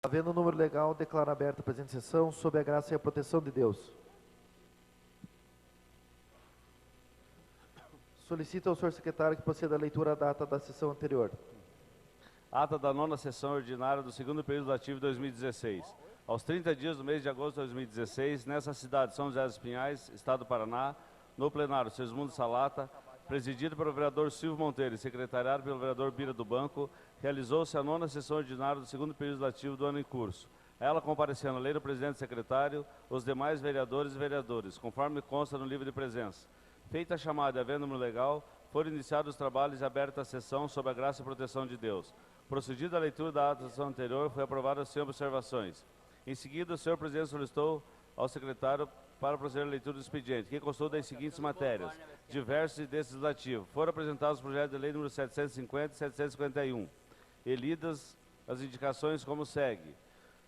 Havendo o número legal, declaro aberta a presente sessão sob a graça e a proteção de Deus. Solicito ao senhor secretário que proceda a leitura da ata da sessão anterior. Ata da 9ª sessão ordinária do segundo período letivo 2016. Aos 30 dias do mês de agosto de 2016, nessa cidade de São José dos Pinhais, Estado do Paraná, no plenário Segismundo Salata, presidido pelo vereador Silvio Monteiro e secretariado pelo vereador Bira do Banco, realizou-se a 9ª sessão ordinária do segundo período letivo do ano em curso. Ela comparecendo a lei do presidente e secretário, os demais vereadores e vereadores, conforme consta no livro de presença. Feita a chamada e havendo número legal, foram iniciados os trabalhos e aberta a sessão sob a graça e proteção de Deus. Procedida a leitura da ata da sessão anterior, foi aprovada sem observações. Em seguida, o senhor presidente solicitou ao secretário para proceder à leitura do expediente, que constou das seguintes matérias, diversos e desses legislativos. Foram apresentados os projetos de lei número 750 e 751, e lidas as indicações como segue.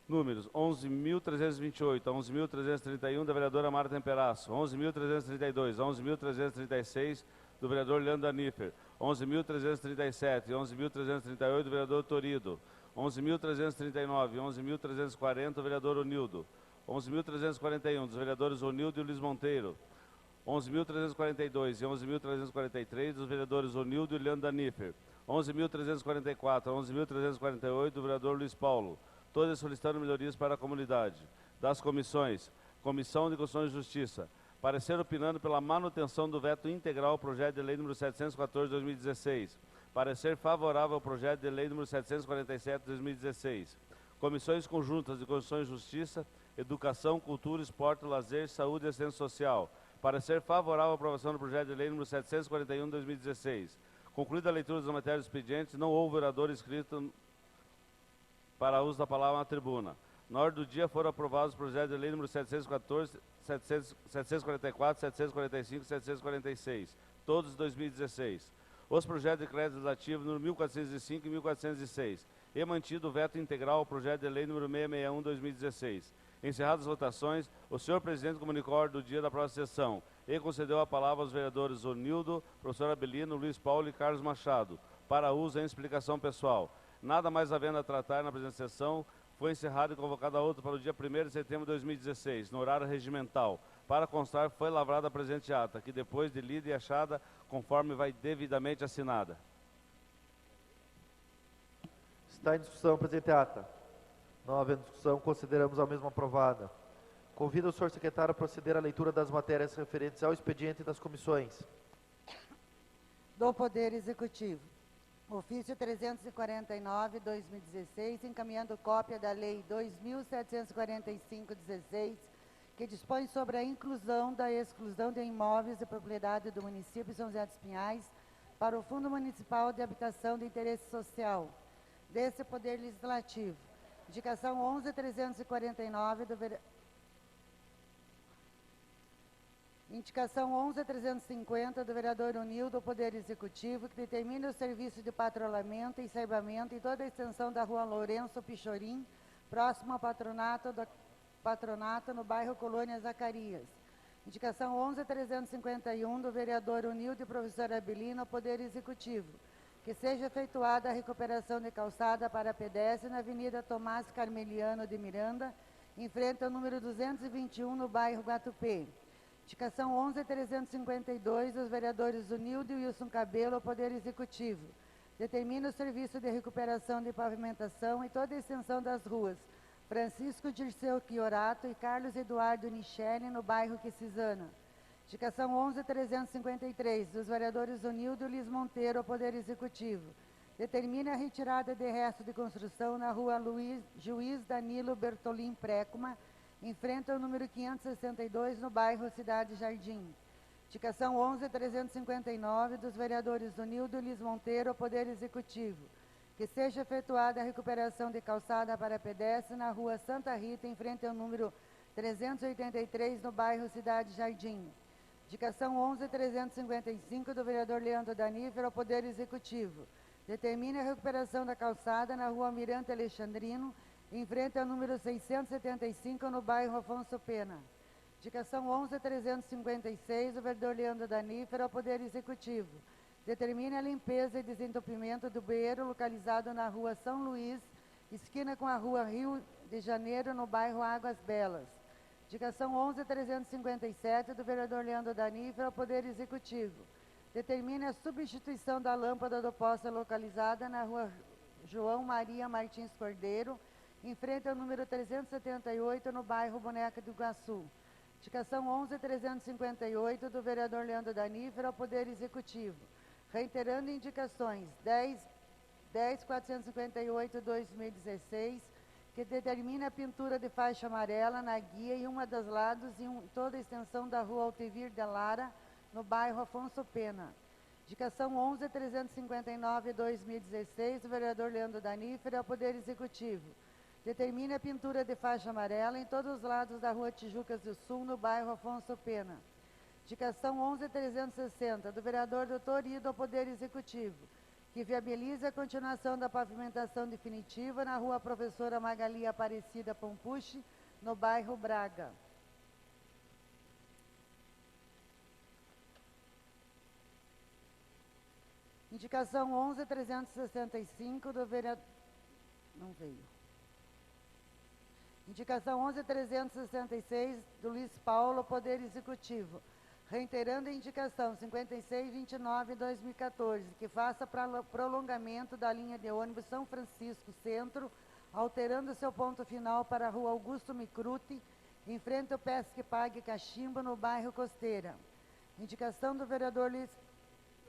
Números 11.328 a 11.331 da vereadora Marta Temperasso, 11.332 a 11.336 do vereador Leandro Danifer, 11.337 e 11.338 do vereador Torido, 11.339 e 11.340 do vereador Onildo, 11.341 dos vereadores Onildo e Luiz Monteiro, 11.342 e 11.343 dos vereadores Onildo e Leandro Danifer, 11.344 a 11.348 do vereador Luiz Paulo, todas solicitando melhorias para a comunidade. Das comissões, Comissão de Constituição e Justiça, parecer opinando pela manutenção do veto integral ao projeto de lei número 714 de 2016. Parecer favorável ao projeto de lei número 747 de 2016. Comissões conjuntas de Constituição e Justiça, Educação, Cultura, Esporte, Lazer, Saúde e Assistência Social. Parecer favorável à aprovação do projeto de lei número 741 de 2016. Concluída a leitura das matérias expedientes, não houve orador inscrito para uso da palavra na tribuna. Na ordem do dia foram aprovados os projetos de lei número 714, 744, 745 e 746, todos de 2016. Os projetos de crédito legislativo número 1405 e 1406, e mantido o veto integral ao projeto de lei número 661 de 2016. Encerradas as votações, o senhor presidente comunicou a ordem do dia da próxima sessão e concedeu a palavra aos vereadores Onildo, professor Abelino, Luiz Paulo e Carlos Machado, para uso em explicação pessoal. Nada mais havendo a tratar na presente sessão, foi encerrado e convocado a outra para o dia 1º de setembro de 2016, no horário regimental. Para constar, foi lavrada a presente ata, que depois de lida e achada, conforme vai devidamente assinada. Está em discussão a presente ata. Não havendo discussão, consideramos a mesma aprovada. Convido o senhor secretário a proceder à leitura das matérias referentes ao expediente das comissões. Do Poder Executivo. Ofício 349/2016, encaminhando cópia da Lei 2.745/16, que dispõe sobre a inclusão da exclusão de imóveis de propriedade do município de São José dos Pinhais para o Fundo Municipal de Habitação de Interesse Social, desse Poder Legislativo. Indicação 11.349 do vereador. Indicação 11.350 do vereador Onildo do Poder Executivo, que determina o serviço de patrulhamento e saibamento em toda a extensão da rua Lourenço Pichorim, próximo ao patronato no bairro Colônia Zacarias. Indicação 11.351 do vereador Onildo e professor Abelino ao Poder Executivo, que seja efetuada a recuperação de calçada para pedestre na Avenida Tomás Carmeliano de Miranda, em frente ao número 221, no bairro Guatupê. Indicação 11.352 dos vereadores Onildo e Wilson Cabelo ao Poder Executivo. Determina o serviço de recuperação de pavimentação em toda a extensão das ruas Francisco Dirceu Chiorato e Carlos Eduardo Nichelle, no bairro Quecisana. Indicação 11.353 dos vereadores Onildo e Luiz Monteiro ao Poder Executivo. Determina a retirada de resto de construção na rua Juiz Danilo Bertolim Précuma, em frente ao número 562, no bairro Cidade Jardim. Indicação 11.359 dos vereadores Onildo e Luiz Monteiro ao Poder Executivo. Que seja efetuada a recuperação de calçada para pedestre na rua Santa Rita, em frente ao número 383, no bairro Cidade Jardim. Indicação 11.355 do vereador Leandro Danifer ao Poder Executivo. Determina a recuperação da calçada na rua Almirante Alexandrino, em frente ao número 675, no bairro Afonso Pena. Indicação 11.356 do vereador Leandro Danifer ao Poder Executivo. Determina a limpeza e desentupimento do bueiro localizado na rua São Luís, esquina com a Rua Rio de Janeiro, no bairro Águas Belas. Indicação 11.357, do vereador Leandro Danif, ao Poder Executivo. Determine a substituição da lâmpada do poste localizada na Rua João Maria Martins Cordeiro, em frente ao número 378, no bairro Boneca do Iguaçu. Indicação 11.358, do vereador Leandro Danif, ao Poder Executivo. Reiterando indicações 10.458/2016, que determina a pintura de faixa amarela na guia e uma dos lados e toda a extensão da Rua Altevir de Lara, no bairro Afonso Pena. Indicação 11.359/2016, do vereador Leandro Danif, ao Poder Executivo. Determine a pintura de faixa amarela em todos os lados da Rua Tijucas do Sul, no bairro Afonso Pena. Indicação 11.360, do vereador Dr. Ido, ao Poder Executivo, que viabiliza a continuação da pavimentação definitiva na Rua Professora Magali Aparecida Pompucci, no bairro Braga. Indicação 11.365, do vereador... Não veio. Indicação 11.366, do Luiz Paulo, Poder Executivo. Reiterando a indicação 5629/2014, que faça prolongamento da linha de ônibus São Francisco Centro, alterando seu ponto final para a Rua Augusto Micruti, em frente ao Pesque Pague Cachimbo, no bairro Costeira. Indicação do vereador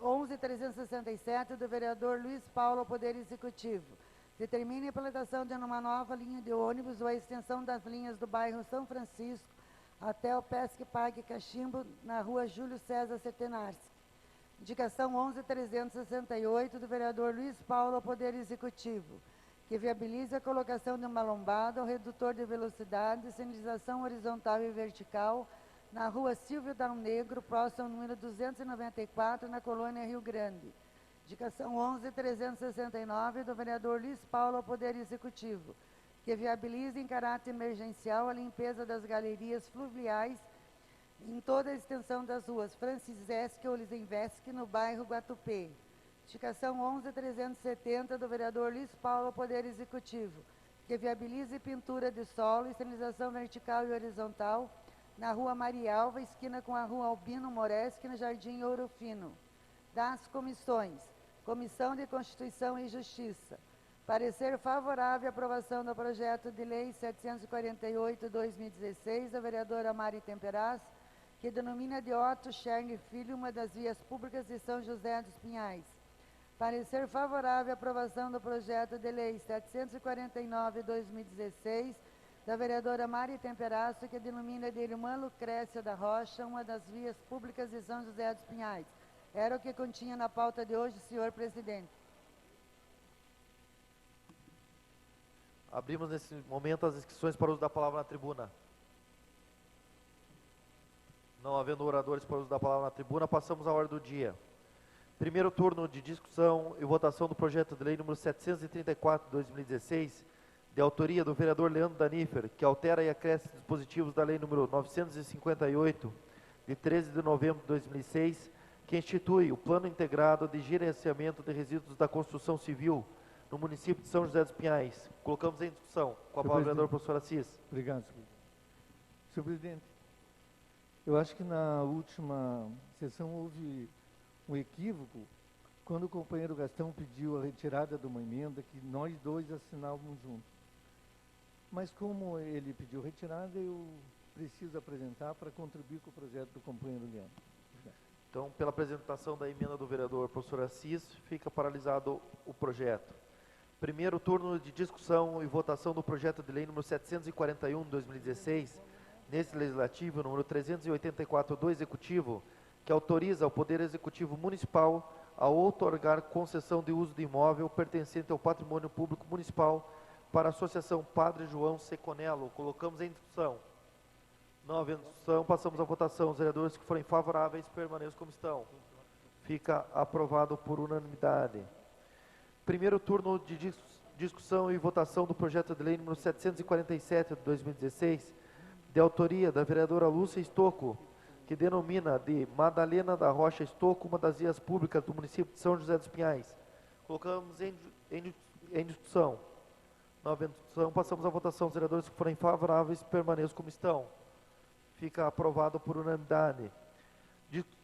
11.367, do vereador Luiz Paulo, Poder Executivo. Determine a implantação de uma nova linha de ônibus ou a extensão das linhas do bairro São Francisco até o Pesque Pague Cachimbo, na Rua Júlio César Setenarski. Indicação 11.368, do vereador Luiz Paulo, ao Poder Executivo, que viabiliza a colocação de uma lombada ou redutor de velocidade, sinalização horizontal e vertical, na Rua Silvio Dal Negro, próximo ao número 294, na Colônia Rio Grande. Indicação 11.369, do vereador Luiz Paulo, ao Poder Executivo, que viabiliza em caráter emergencial a limpeza das galerias fluviais em toda a extensão das ruas Franciseschi e Olisenveschi, no bairro Guatupê. Indicação 11.370, do vereador Luiz Paulo, ao Poder Executivo, que viabilize pintura de solo e sinalização vertical e horizontal na Rua Marialva, esquina com a Rua Albino Moreschi, no Jardim Ouro Fino. Das comissões: Comissão de Constituição e Justiça. Parecer favorável à aprovação do projeto de lei 748/2016, da vereadora Mari Temperaz, que denomina de Otto Scherne Filho uma das vias públicas de São José dos Pinhais. Parecer favorável à aprovação do projeto de lei 749/2016, da vereadora Mari Temperaz, que denomina de Irmã Lucrécia da Rocha uma das vias públicas de São José dos Pinhais. Era o que continha na pauta de hoje, senhor presidente. Abrimos nesse momento as inscrições para o uso da palavra na tribuna. Não havendo oradores para o uso da palavra na tribuna, passamos à ordem do dia. Primeiro turno de discussão e votação do projeto de lei número 734/2016, de autoria do vereador Leandro Danifer, que altera e acresce dispositivos da lei número 958, de 13 de novembro de 2006, que institui o Plano Integrado de Gerenciamento de Resíduos da Construção Civil no município de São José dos Pinhais. Colocamos em discussão. Com a palavra o vereador professor Assis. Obrigado, senhor presidente. Senhor presidente, eu acho que na última sessão houve um equívoco quando o companheiro Gastão pediu a retirada de uma emenda que nós dois assinávamos juntos. Mas como ele pediu retirada, eu preciso apresentar para contribuir com o projeto do companheiro Leandro. Então, pela apresentação da emenda do vereador professor Assis, fica paralisado o projeto. Primeiro turno de discussão e votação do projeto de lei número 741/2016, nesse legislativo, número 384 do Executivo, que autoriza ao Poder Executivo Municipal a outorgar concessão de uso de imóvel pertencente ao patrimônio público municipal para a Associação Padre João Seconello. Colocamos em discussão. Não havendo discussão, passamos à votação. Os vereadores que forem favoráveis permaneçam como estão. Fica aprovado por unanimidade. Primeiro turno de discussão e votação do projeto de lei número 747 de 2016, de autoria da vereadora Lúcia Estocco, que denomina de Madalena da Rocha Estocco uma das vias públicas do município de São José dos Pinhais. Colocamos em discussão. Não havendo discussão, passamos à votação. Os vereadores que forem favoráveis permaneçam como estão. Fica aprovado por unanimidade.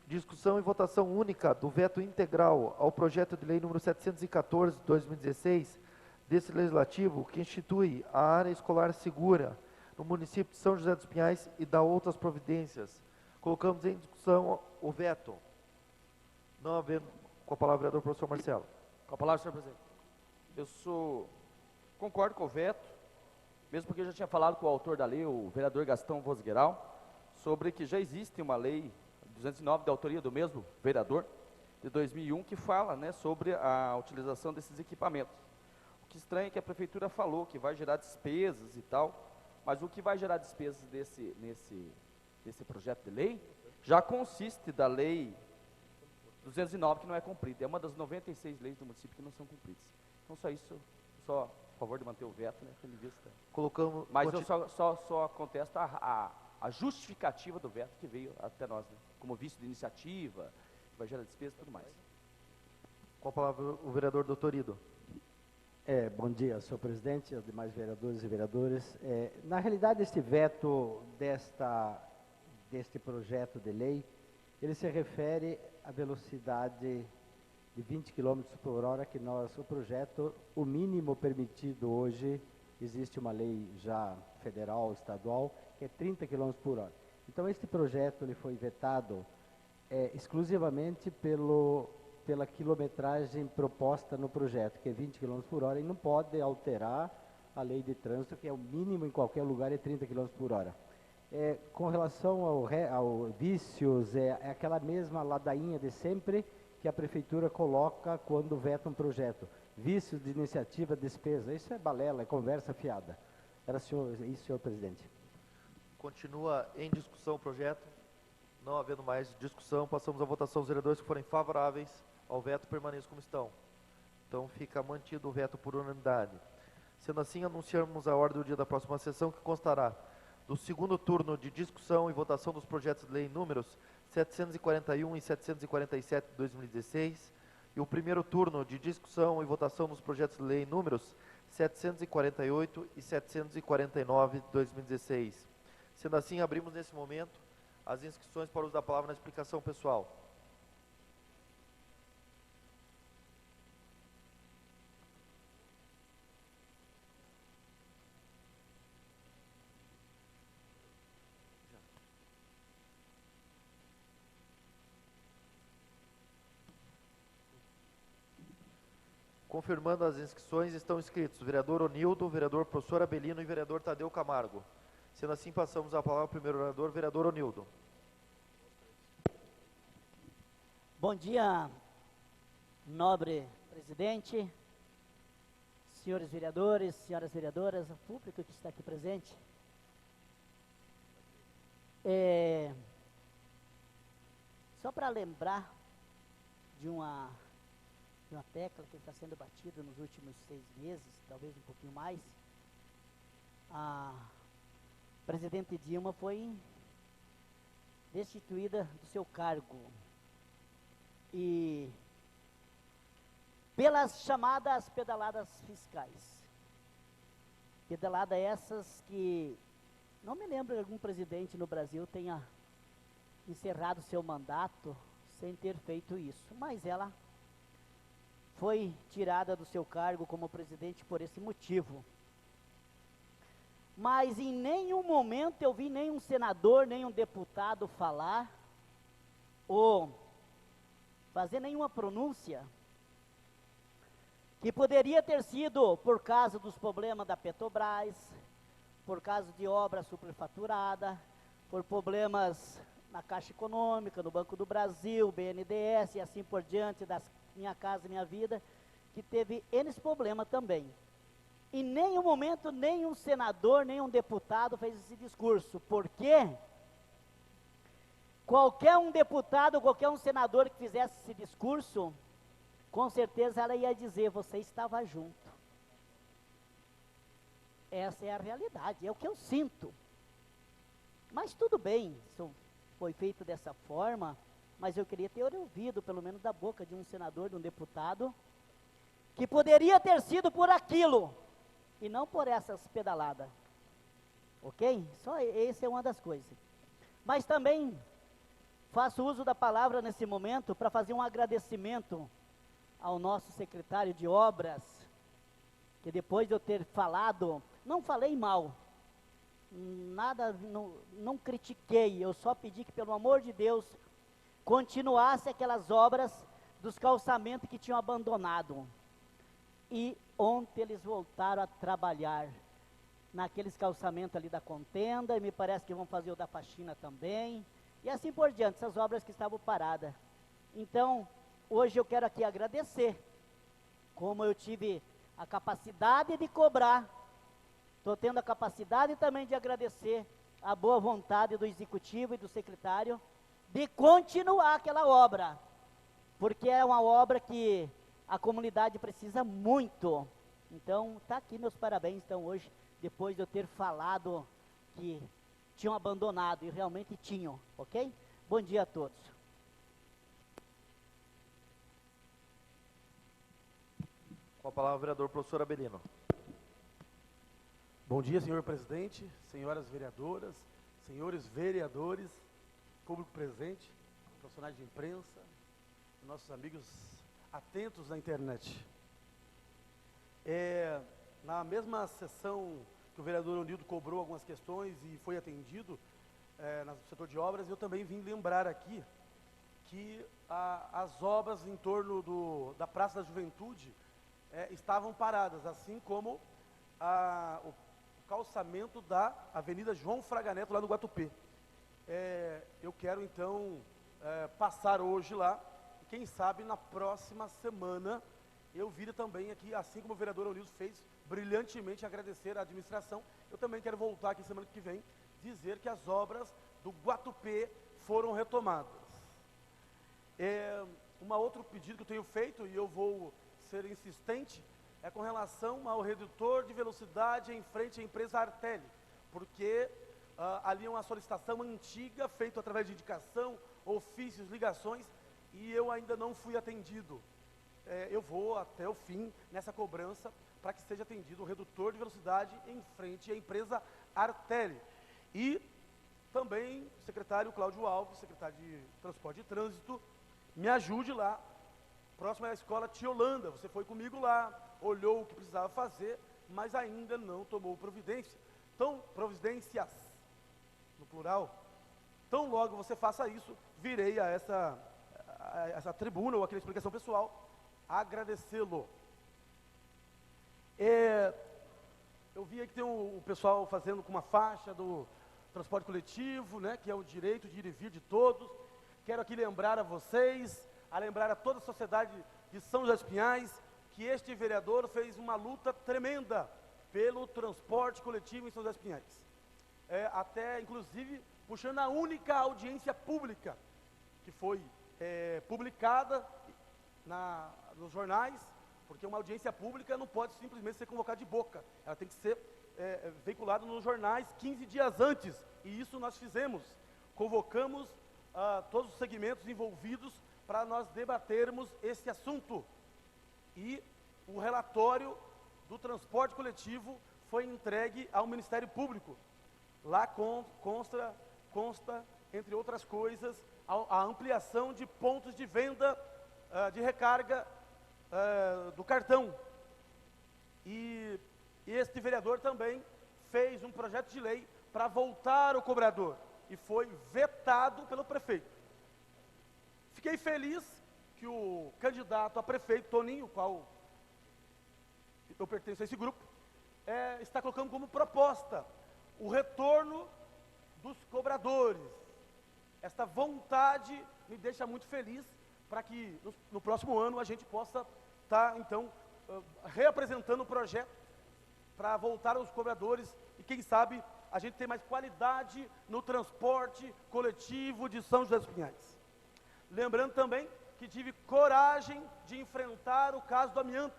Discussão e votação única do veto integral ao projeto de lei número 714 de 2016 desse legislativo, que institui a área escolar segura no município de São José dos Pinhais e dá outras providências. Colocamos em discussão o veto. Não havendo, com a palavra o vereador professor Marcelo. Com a palavra, senhor presidente. Concordo com o veto, mesmo porque eu já tinha falado com o autor da lei, o vereador Gastão Vosgueiral, sobre que já existe uma lei 209 de autoria do mesmo vereador, de 2001, que fala, né, sobre a utilização desses equipamentos. O que estranho é que a prefeitura falou que vai gerar despesas e tal, mas o que vai gerar despesas nesse projeto de lei já consiste da lei 209 que não é cumprida. É uma das 96 leis do município que não são cumpridas. Então só a favor de manter o veto, né, tendo em vista. Colocamos, mas eu só contesto a justificativa do veto que veio até nós, né, como vício de iniciativa, que vai gerar despesa e tudo mais. Com a palavra o vereador doutor Ido. Bom dia, senhor presidente, aos demais vereadores e vereadoras. Na realidade, este veto deste projeto de lei, ele se refere à velocidade de 20 km por hora, que o projeto, o mínimo permitido hoje, existe uma lei já federal, estadual, que é 30 km por hora. Então, este projeto ele foi vetado exclusivamente pela quilometragem proposta no projeto, que é 20 km por hora, e não pode alterar a lei de trânsito, que é o mínimo em qualquer lugar, é 30 km por hora. Com relação ao vícios, é aquela mesma ladainha de sempre que a prefeitura coloca quando veta um projeto. Vícios de iniciativa, despesa, isso é balela, é conversa fiada. Era isso, senhor presidente. Continua em discussão o projeto. Não havendo mais discussão, passamos à votação. Os vereadores que forem favoráveis ao veto permaneçam como estão. Então fica mantido o veto por unanimidade. Sendo assim, anunciamos a ordem do dia da próxima sessão, que constará do segundo turno de discussão e votação dos projetos de lei números 741 e 747 de 2016 e o primeiro turno de discussão e votação dos projetos de lei números 748 e 749 de 2016. Sendo assim, abrimos nesse momento as inscrições para o uso da palavra na explicação pessoal. Confirmando as inscrições, estão inscritos o vereador Onildo, o vereador professor Abelino e o vereador Tadeu Camargo. Sendo assim, passamos a palavra ao primeiro orador, vereador Onildo. Bom dia, nobre presidente, senhores vereadores, senhoras vereadoras, o público que está aqui presente. Só para lembrar de uma tecla que está sendo batida nos últimos 6 meses, talvez um pouquinho mais, a presidente Dilma foi destituída do seu cargo e pelas chamadas pedaladas fiscais. Pedaladas essas que não me lembro de algum presidente no Brasil tenha encerrado seu mandato sem ter feito isso, mas ela foi tirada do seu cargo como presidente por esse motivo. Mas em nenhum momento eu vi nenhum senador, nenhum deputado falar ou fazer nenhuma pronúncia que poderia ter sido por causa dos problemas da Petrobras, por causa de obra superfaturada, por problemas na Caixa Econômica, no Banco do Brasil, BNDES e assim por diante, das Minha Casa Minha Vida, que teve N problemas também. Em nenhum momento, nenhum senador, nenhum deputado fez esse discurso. Por quê? Qualquer um deputado, qualquer um senador que fizesse esse discurso, com certeza ela ia dizer, você estava junto. Essa é a realidade, é o que eu sinto. Mas tudo bem, isso foi feito dessa forma, mas eu queria ter ouvido, pelo menos da boca de um senador, de um deputado, que poderia ter sido por aquilo, e não por essas pedaladas. Ok? Só essa é uma das coisas. Mas também faço uso da palavra nesse momento para fazer um agradecimento ao nosso secretário de obras, que depois de eu ter falado, não falei mal, nada, não critiquei, eu só pedi que, pelo amor de Deus, continuasse aquelas obras dos calçamentos que tinham abandonado. E ontem eles voltaram a trabalhar naqueles calçamentos ali da contenda, e me parece que vão fazer o da faxina também, e assim por diante, essas obras que estavam paradas. Então, hoje eu quero aqui agradecer, como eu tive a capacidade de cobrar, estou tendo a capacidade também de agradecer a boa vontade do executivo e do secretário de continuar aquela obra, porque é uma obra que a comunidade precisa muito. Então, está aqui meus parabéns, então, hoje, depois de eu ter falado que tinham abandonado, e realmente tinham, ok? Bom dia a todos. Com a palavra, o vereador professor Abelino. Bom dia, senhor presidente, senhoras vereadoras, senhores vereadores, público presente, profissionais de imprensa, nossos amigos atentos na internet. Na mesma sessão que o vereador Onildo cobrou algumas questões e foi atendido no setor de obras, eu também vim lembrar aqui que as obras em torno da Praça da Juventude estavam paradas, assim como o calçamento da Avenida João Fraga Neto, lá no Guatupê. Eu quero, então, passar hoje lá, e quem sabe na próxima semana eu vire também aqui, assim como o vereador Onildo fez brilhantemente, agradecer à administração. Eu também quero voltar aqui semana que vem, dizer que as obras do Guatupê foram retomadas. Um outro pedido que eu tenho feito, e eu vou ser insistente, é com relação ao redutor de velocidade em frente à empresa Artelli, porque ali é uma solicitação antiga, feita através de indicação, ofícios, ligações, e eu ainda não fui atendido. Eu vou até o fim nessa cobrança para que seja atendido o redutor de velocidade em frente à empresa Artelli. E também o secretário Cláudio Alves, secretário de Transporte e Trânsito, me ajude lá, próximo à escola Tiolanda. Você foi comigo lá, olhou o que precisava fazer, mas ainda não tomou providência. Então, providências, no plural, tão logo você faça isso, virei a essa tribuna, ou aquela explicação pessoal, agradecê-lo. Eu vi aí que tem o pessoal fazendo com uma faixa do transporte coletivo, né, que é o direito de ir e vir de todos. Quero aqui lembrar a vocês, lembrar a toda a sociedade de São José dos Pinhais, que este vereador fez uma luta tremenda pelo transporte coletivo em São José dos Pinhais. Até, inclusive, puxando a única audiência pública que foi publicada nos jornais, porque uma audiência pública não pode simplesmente ser convocada de boca, ela tem que ser veiculada nos jornais 15 dias antes, e isso nós fizemos. Convocamos todos os segmentos envolvidos para nós debatermos esse assunto. E o relatório do transporte coletivo foi entregue ao Ministério Público. Lá consta, entre outras coisas, a ampliação de pontos de venda de recarga do cartão. E este vereador também fez um projeto de lei para voltar o cobrador, e foi vetado pelo prefeito. Fiquei feliz que o candidato a prefeito, Toninho, qual eu pertenço a esse grupo, está colocando como proposta o retorno dos cobradores. Esta vontade me deixa muito feliz para que no próximo ano a gente possa estar, então, reapresentando o projeto para voltar aos cobradores e, quem sabe, a gente ter mais qualidade no transporte coletivo de São José dos Pinhais. Lembrando também que tive coragem de enfrentar o caso do amianto,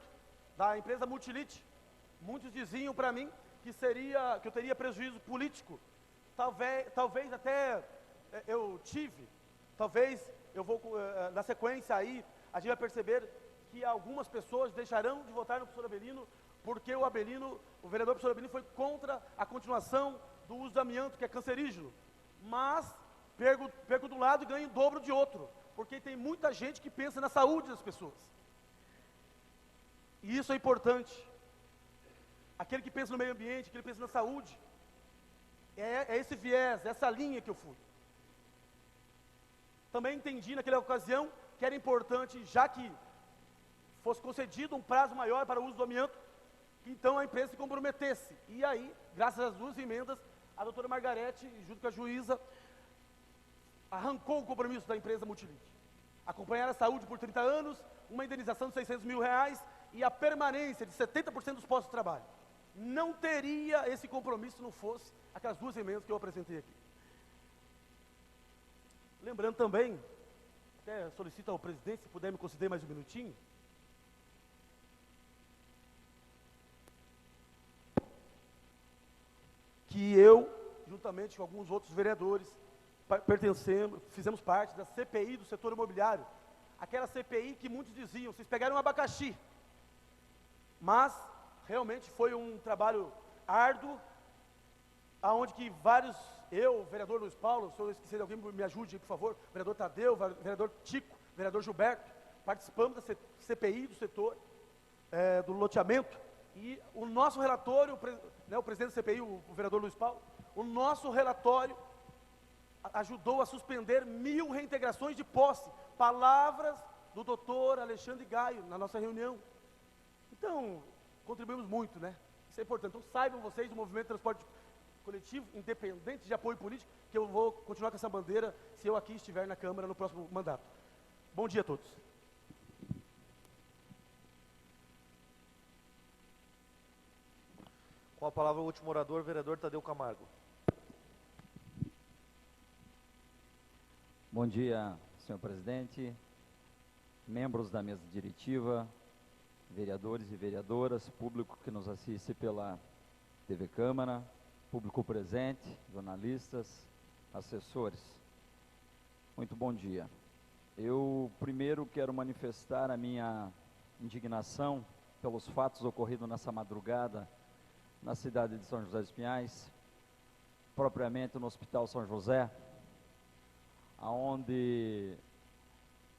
da empresa Multilite. Muitos diziam para mim que eu teria prejuízo político. Talvez até eu tive. Talvez eu vou, na sequência aí, a gente vai perceber que algumas pessoas deixarão de votar no professor Abelino porque o vereador professor Abelino foi contra a continuação do uso do amianto, que é cancerígeno. Mas perco de um lado e ganho em dobro de outro, porque tem muita gente que pensa na saúde das pessoas. E isso é importante. Aquele que pensa no meio ambiente, aquele que pensa na saúde, é esse viés, essa linha que eu fui. Também entendi naquela ocasião que era importante, já que fosse concedido um prazo maior para o uso do amianto, que então a empresa se comprometesse. E aí, graças às duas emendas, a doutora Margarete, junto com a juíza, arrancou o compromisso da empresa Multilink. Acompanhar a saúde por 30 anos, uma indenização de R$600 mil e a permanência de 70% dos postos de trabalho. Não teria esse compromisso se não fosse aquelas duas emendas que eu apresentei aqui. Lembrando também, até solicito ao presidente, se puder me conceder mais um minutinho. Que eu, juntamente com alguns outros vereadores, fizemos parte da CPI do setor imobiliário. Aquela CPI que muitos diziam, vocês pegaram um abacaxi. Mas, realmente, foi um trabalho árduo, aonde que vários, o vereador Luiz Paulo, se eu esquecer de alguém, me ajude, por favor, vereador Tadeu, vereador Tico, vereador Gilberto, participamos da CPI do setor, do loteamento, e o nosso relatório, o presidente da CPI, o vereador Luiz Paulo, o nosso relatório ajudou a suspender 1000 reintegrações de posse, palavras do doutor Alexandre Gaio, na nossa reunião. Então, contribuímos muito, né? Isso é importante. Então, saibam vocês do movimento de transporte coletivo, independente de apoio político, que eu vou continuar com essa bandeira se eu aqui estiver na Câmara no próximo mandato. Bom dia a todos. Com a palavra o último orador, vereador Tadeu Camargo. Bom dia, senhor presidente, membros da mesa diretiva, vereadores e vereadoras, público que nos assiste pela TV Câmara, público presente, jornalistas, assessores. Muito bom dia. Eu primeiro quero manifestar a minha indignação pelos fatos ocorridos nessa madrugada na cidade de São José dos Pinhais, propriamente no Hospital São José, onde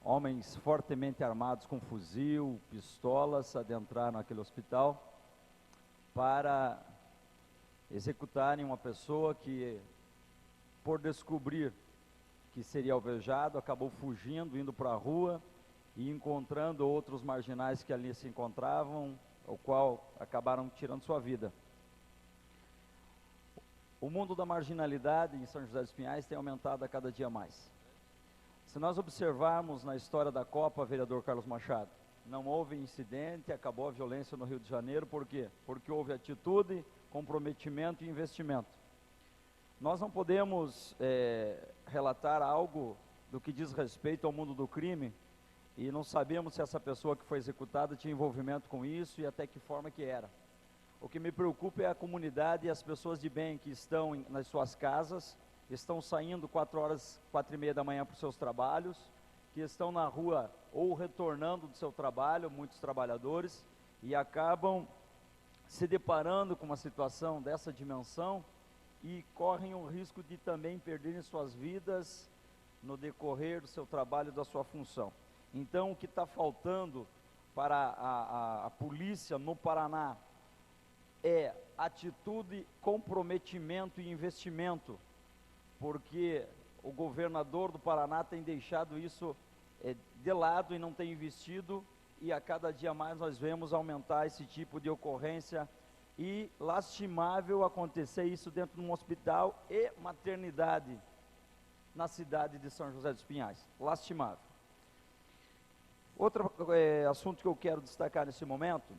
homens fortemente armados com fuzil, pistolas, adentraram naquele hospital para executarem uma pessoa que, por descobrir que seria alvejado, acabou fugindo, indo para a rua e encontrando outros marginais que ali se encontravam, o qual acabaram tirando sua vida. O mundo da marginalidade em São José dos Pinhais tem aumentado a cada dia mais. Se nós observarmos na história da Copa, vereador Carlos Machado, não houve incidente, acabou a violência no Rio de Janeiro, por quê? Porque houve atitude, comprometimento e investimento. Nós não podemos relatar algo do que diz respeito ao mundo do crime e não sabemos se essa pessoa que foi executada tinha envolvimento com isso e até que forma que era. O que me preocupa é a comunidade e as pessoas de bem que estão nas suas casas, estão saindo 4h30 da manhã para os seus trabalhos, que estão na rua ou retornando do seu trabalho, muitos trabalhadores, e acabam se deparando com uma situação dessa dimensão e correm o risco de também perderem suas vidas no decorrer do seu trabalho e da sua função. Então, o que está faltando para a polícia no Paraná é atitude, comprometimento e investimento, porque o governador do Paraná tem deixado isso de lado e não tem investido, e a cada dia mais nós vemos aumentar esse tipo de ocorrência, e lastimável acontecer isso dentro de um hospital e maternidade na cidade de São José dos Pinhais. Lastimável. Outro assunto que eu quero destacar nesse momento,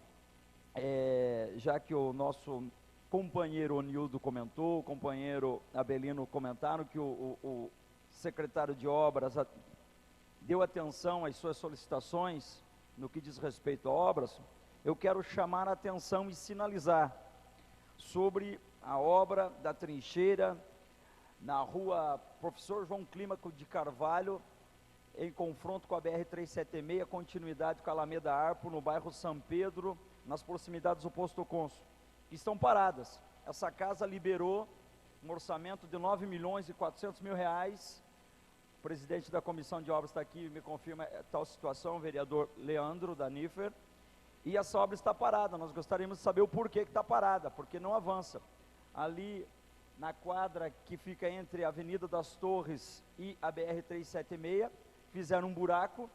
já que o nosso companheiro Onildo comentou, o companheiro Abelino comentaram que o secretário de Obras deu atenção às suas solicitações no que diz respeito a obras, eu quero chamar a atenção e sinalizar sobre a obra da trincheira na rua Professor João Clímaco de Carvalho, em confronto com a BR-376, continuidade com a Alameda Arpo, no bairro São Pedro, nas proximidades do posto cônsul, que estão paradas. Essa casa liberou um orçamento de R$9.400.000. O presidente da comissão de obras está aqui e me confirma tal situação, o vereador Leandro Danifer. E essa obra está parada. Nós gostaríamos de saber o porquê que está parada, porque não avança. Ali na quadra que fica entre a Avenida das Torres e a BR-376, fizeram um buraco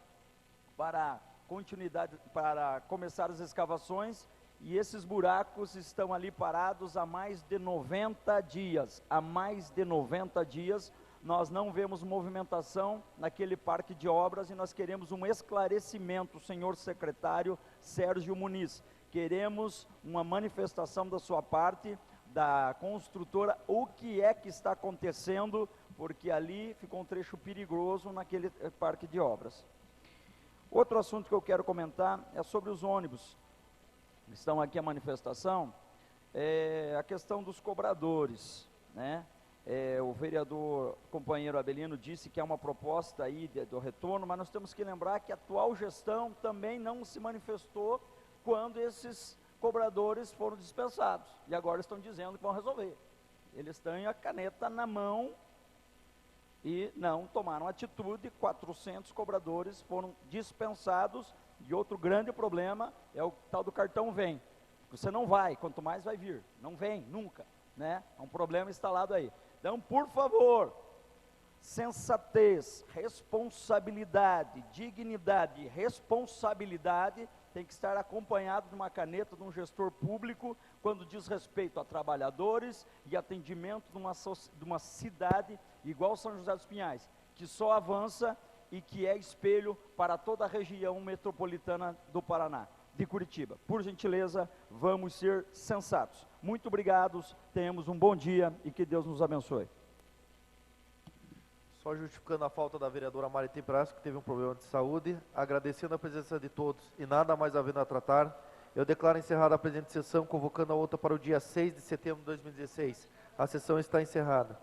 para continuidade, para começar as escavações, e esses buracos estão ali parados há mais de 90 dias. Há mais de 90 dias nós não vemos movimentação naquele parque de obras e nós queremos um esclarecimento, senhor secretário Sérgio Muniz. Queremos uma manifestação da sua parte, da construtora, o que é que está acontecendo, porque ali ficou um trecho perigoso naquele parque de obras. Outro assunto que eu quero comentar é sobre os ônibus. Estão aqui a manifestação, a questão dos cobradores, né? O vereador companheiro Abelino disse que é uma proposta aí do retorno, mas nós temos que lembrar que a atual gestão também não se manifestou quando esses cobradores foram dispensados, e agora estão dizendo que vão resolver. Eles têm a caneta na mão e não tomaram atitude. 400 cobradores foram dispensados, e outro grande problema é o tal do cartão vem. Você não vai, quanto mais vai vir, não vem nunca, né? É um problema instalado aí. Então, por favor, sensatez, responsabilidade, dignidade, responsabilidade tem que estar acompanhado de uma caneta de um gestor público quando diz respeito a trabalhadores e atendimento de uma cidade igual São José dos Pinhais, que só avança e que é espelho para toda a região metropolitana do Paraná, de Curitiba. Por gentileza, vamos ser sensatos. Muito obrigados, tenhamos um bom dia e que Deus nos abençoe. Só justificando a falta da vereadora Mari Temprasso, que teve um problema de saúde, agradecendo a presença de todos e nada mais havendo a tratar, eu declaro encerrada a presente sessão, convocando a outra para o dia 6 de setembro de 2016. A sessão está encerrada.